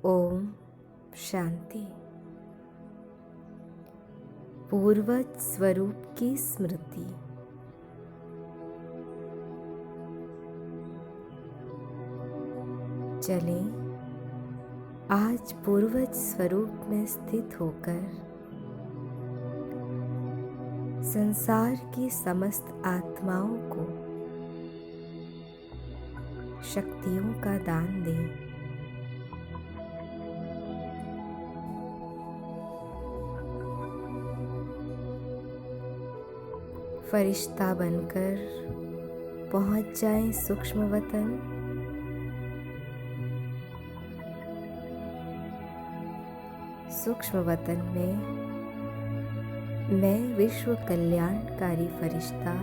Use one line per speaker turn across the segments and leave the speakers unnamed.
ओम शांति। पूर्वज स्वरूप की स्मृति। चलें आज पूर्वज स्वरूप में स्थित होकर संसार की समस्त आत्माओं को शक्तियों का दान दें। फरिश्ता बनकर पहुंच जाएं सूक्ष्म वतन। सूक्ष्म वतन में मैं विश्व कल्याणकारी फरिश्ता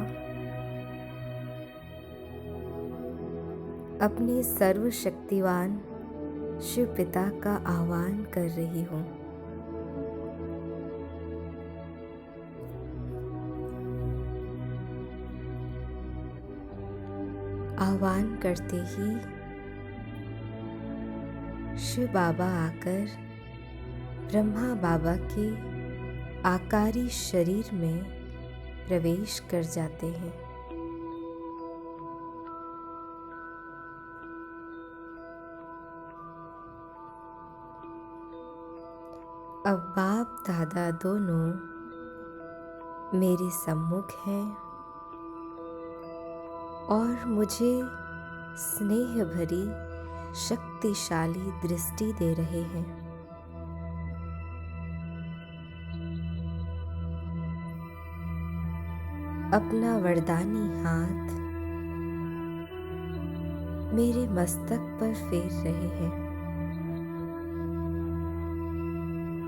अपने सर्वशक्तिवान शिव पिता का आह्वान कर रही हूँ। आह्वान करते ही शिव बाबा आकर ब्रह्मा बाबा के आकारी शरीर में प्रवेश कर जाते हैं। अब बाप दादा दोनों मेरे सम्मुख हैं और मुझे स्नेह भरी शक्तिशाली दृष्टि दे रहे हैं। अपना वरदानी हाथ मेरे मस्तक पर फेर रहे हैं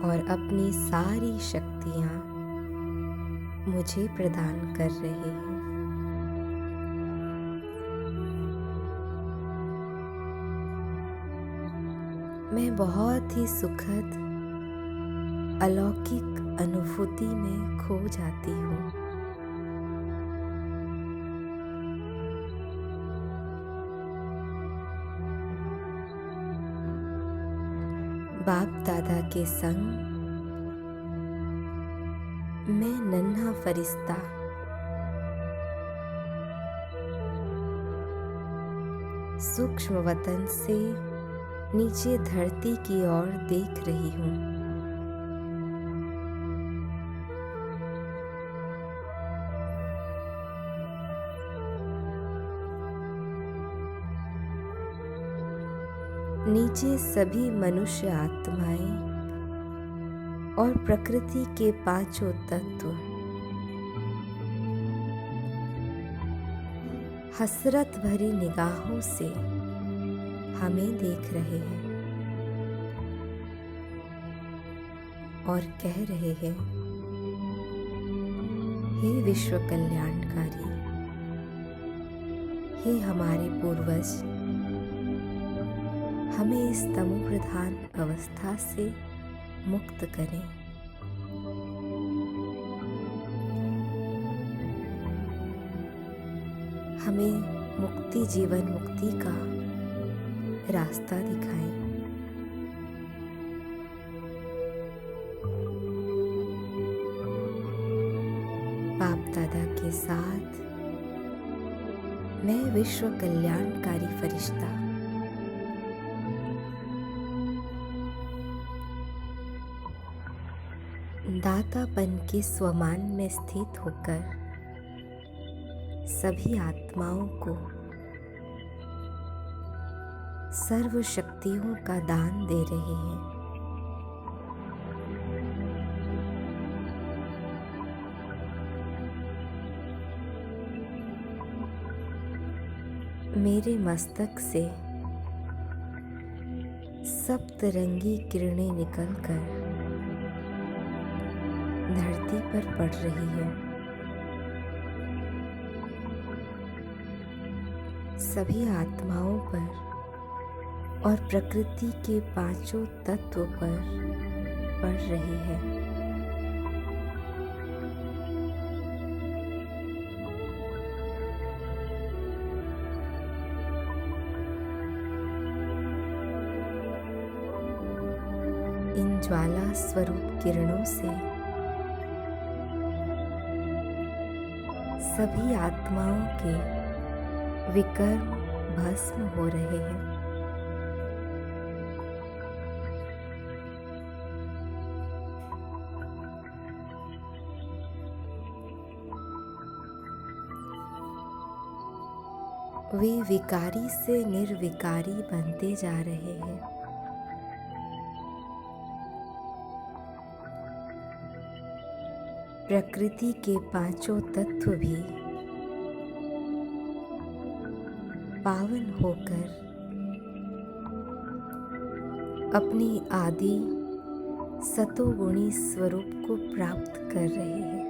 और अपनी सारी शक्तियां मुझे प्रदान कर रहे हैं। मैं बहुत ही सुखद अलौकिक अनुभूति में खो जाती हूँ। बाप दादा के संग मैं नन्हा फरिश्ता सूक्ष्म वतन से नीचे धरती की ओर देख रही हूँ। नीचे सभी मनुष्य आत्माएं और प्रकृति के पांचों तत्व हसरत भरी निगाहों से हमें देख रहे हैं और कह रहे हैं, हे विश्व कल्याणकारी, हे हमारे पूर्वज, हमें इस तमो प्रधान अवस्था से मुक्त करें। हमें मुक्ति जीवन मुक्ति का रास्ता दिखाएं। बाप दादा के साथ मैं विश्व कल्याणकारी फरिश्ता दातापन के स्वमान में स्थित होकर सभी आत्माओं को सर्व शक्तियों का दान दे रहे हैं। मेरे मस्तक से सप्तरंगी किरणें निकलकर धरती पर पड़ रही है। सभी आत्माओं पर और प्रकृति के पांचों तत्व पर पड़ रही है। इन ज्वाला स्वरूप किरणों से सभी आत्माओं के विकर्म भस्म हो रहे हैं। वे विकारी से निर्विकारी बनते जा रहे हैं। प्रकृति के पांचों तत्व भी पावन होकर अपनी आदि सतोगुणी स्वरूप को प्राप्त कर रहे हैं।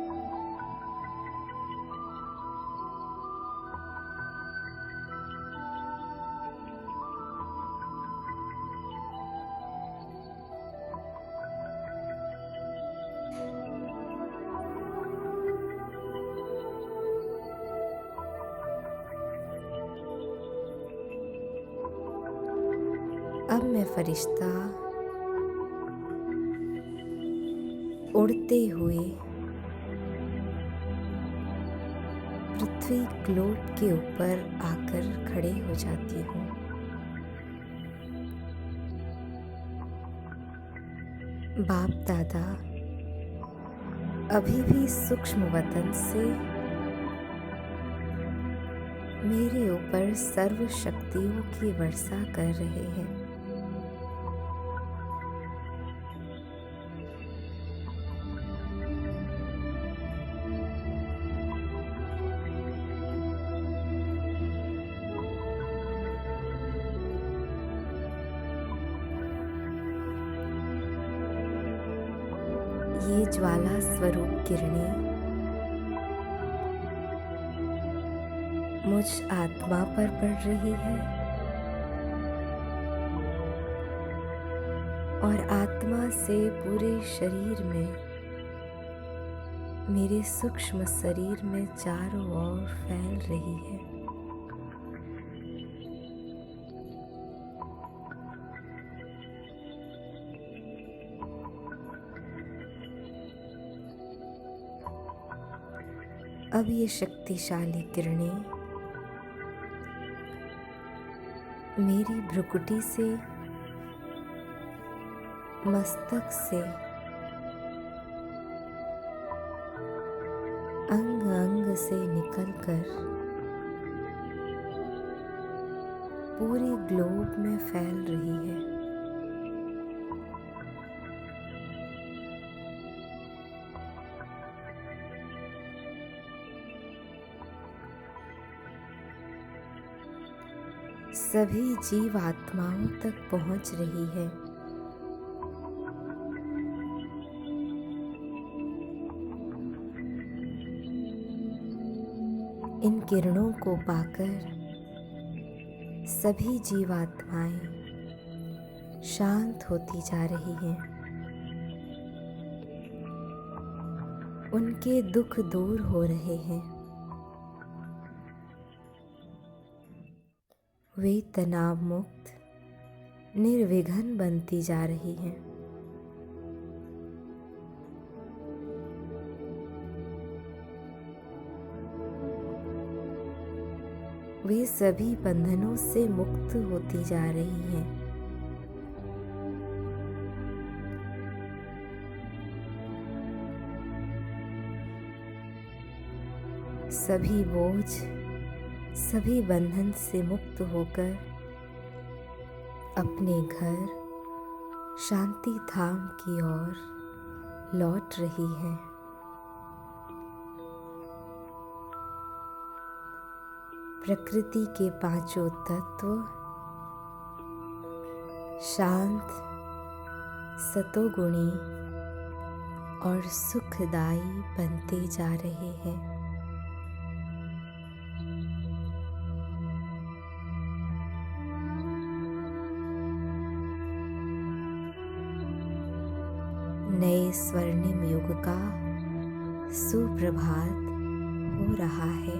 अब मैं फरिश्ता उड़ते हुए पृथ्वी ग्लोब के ऊपर आकर खड़े हो जाती हूँ। बाप दादा अभी भी सूक्ष्म वतन से मेरे ऊपर सर्व शक्तियों की वर्षा कर रहे हैं। ये ज्वाला स्वरूप किरणें मुझ आत्मा पर पड़ रही है और आत्मा से पूरे शरीर में, मेरे सूक्ष्म शरीर में चारों ओर फैल रही है। अब ये शक्तिशाली किरणें मेरी भ्रुकुटी से, मस्तक से, अंग अंग से निकलकर पूरे ग्लोब में फैल रही है। सभी जीव आत्माओं तक पहुंच रही है। इन किरणों को पाकर सभी जीवात्माएं शांत होती जा रही हैं। उनके दुख दूर हो रहे हैं। वे तनाव मुक्त, निर्विघ्न बनती जा रही हैं। वे सभी बंधनों से मुक्त होती जा रही हैं। सभी बोझ, सभी बंधन से मुक्त होकर अपने घर शांति धाम की ओर लौट रही है। प्रकृति के पांचों तत्व शांत, सतोगुणी और सुखदायी बनते जा रहे हैं। नए स्वर्णिम युग का सुप्रभात हो रहा है।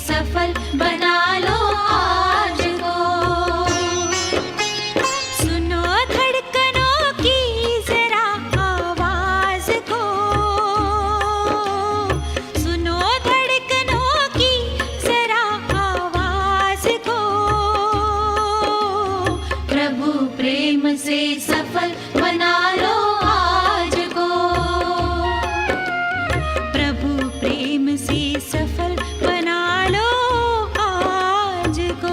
सफल बना लो आज को। सुनो धड़कनों की जरा आवाज को, सुनो धड़कनों की जरा आवाज को। प्रभु प्रेम से सफल बना लो आज को। प्रभु प्रेम से सफल बना लो आज को।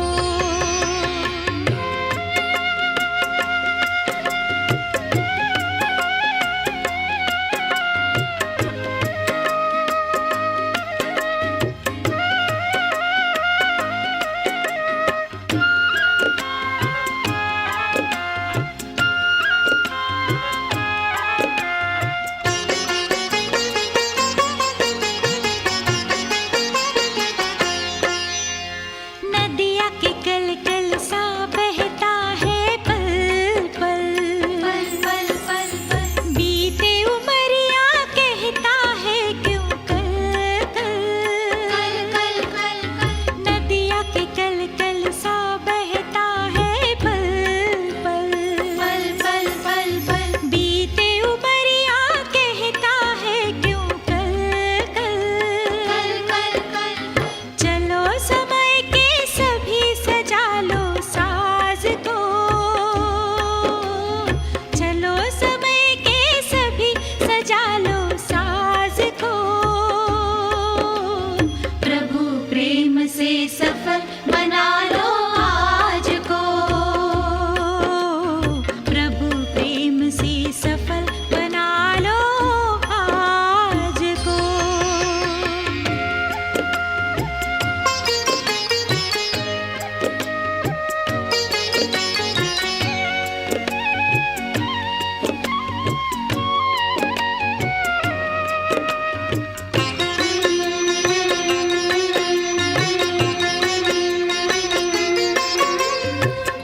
नदिया के कल कल सा बहता है पल पल, पल पल पल पल। बीते उमरिया कहता है क्यों कल कल, कल कल कल कल। नदिया के कल कल सा बहता है पल पल, पल पल पल पल। बीते उमरिया कहता है क्यों कल कल, कल कल कल। चलो समय के सभी सजा लो साज को, चलो समय के सभी सजा लो साज को। प्रभु प्रेम से सफल बना लो आज को। प्रभु प्रेम से सफल बना लो आज को।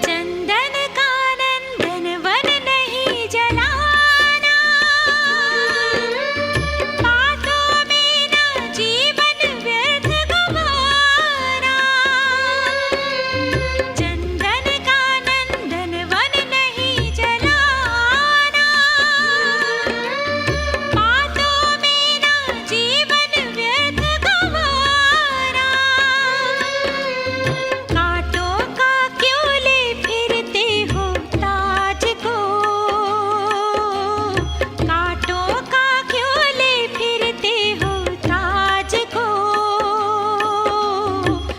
चंदन का नंदन वन नहीं जलाना, बातों में ना जीवन व्यर्थ गवाना। चंदन का नंदन वन नहीं जलाना, बातों में ना जीवन व्यर्थ गवाना। कांटों का क्यों ले फिरते हो ताज को, कांटों का क्यों ले फिरते हो ताज को।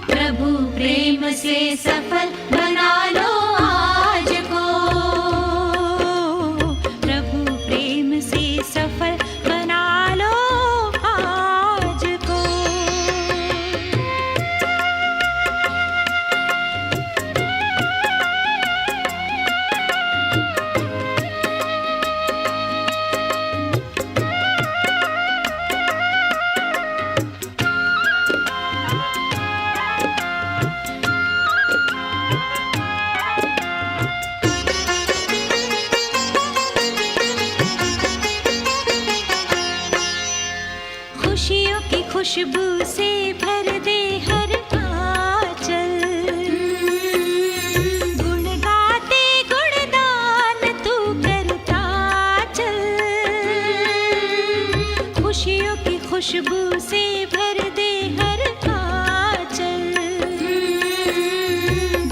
प्रभु प्रेम से सफल बना लो आज को। प्रभु प्रेम से सफल बना लो आज को। खुशियों की खुशबू से भर दे हर आंचल। गुण गाते गुणगान तू करता चल। खुशियों की खुशबू से भर दे हर आंचल।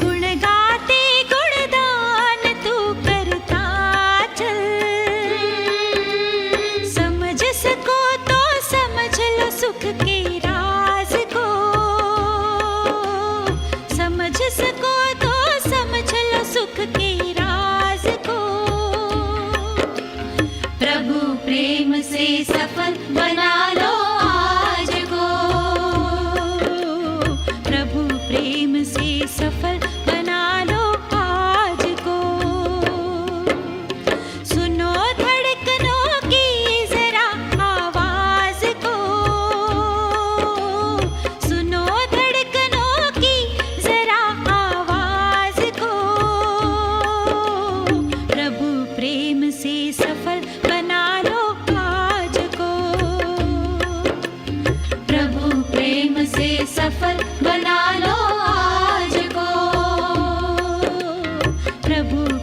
गुण गाते गुणगान तू करता चल। समझ सको तो समझ लो सुख के राज को, समझ सको तो समझ लो सुख के राज को। प्रभु प्रेम से सफल बना लो आज को। प्रभु प्रेम से सफल बना लो आज को। सुनो धड़कनों की जरा आवाज को, सुनो धड़कनों की जरा आवाज को। प्रभु प्रेम से सफल बना लो आज को। प्रभु प्रेम से सफल प्रभु